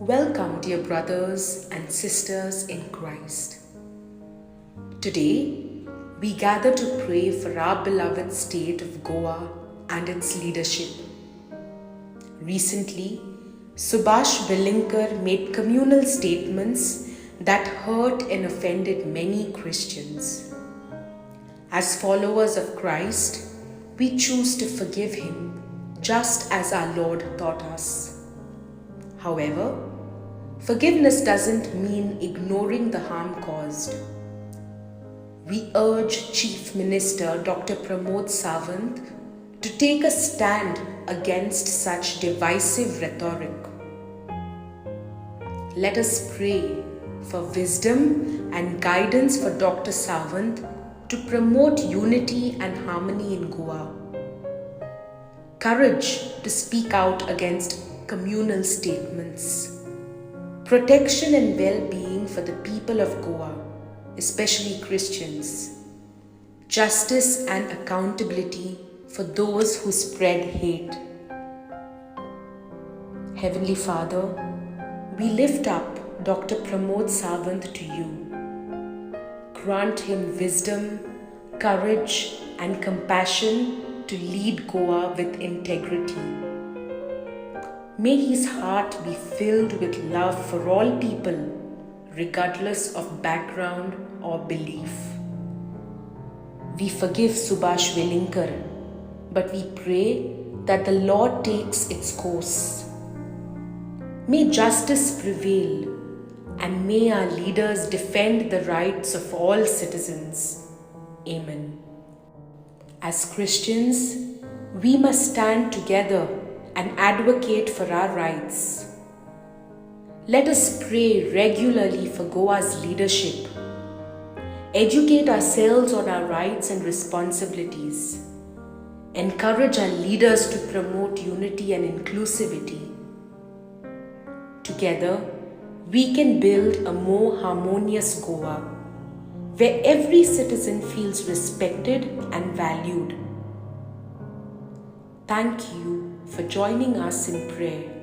Welcome, dear brothers and sisters in Christ. Today, we gather to pray for our beloved state of Goa and its leadership. Recently, Subhash Velinkar made communal statements that hurt and offended many Christians. As followers of Christ, we choose to forgive him just as our Lord taught us. However, forgiveness doesn't mean ignoring the harm caused. We urge Chief Minister Dr. Pramod Sawant to take a stand against such divisive rhetoric. Let us pray for wisdom and guidance for Dr. Sawant to promote unity and harmony in Goa. Courage to speak out against communal statements. Protection and well-being for the people of Goa, especially Christians. Justice and accountability for those who spread hate. Heavenly Father, we lift up Dr. Pramod Sawant to you. Grant him wisdom, courage, and compassion to lead Goa with integrity. May his heart be filled with love for all people, regardless of background or belief. We forgive Subhash Velinkar, but we pray that the law takes its course. May justice prevail, and may our leaders defend the rights of all citizens. Amen. As Christians, we must stand together and advocate for our rights. Let us pray regularly for Goa's leadership. Educate ourselves on our rights and responsibilities. Encourage our leaders to promote unity and inclusivity. Together, we can build a more harmonious Goa, where every citizen feels respected and valued. Thank you for joining us in prayer.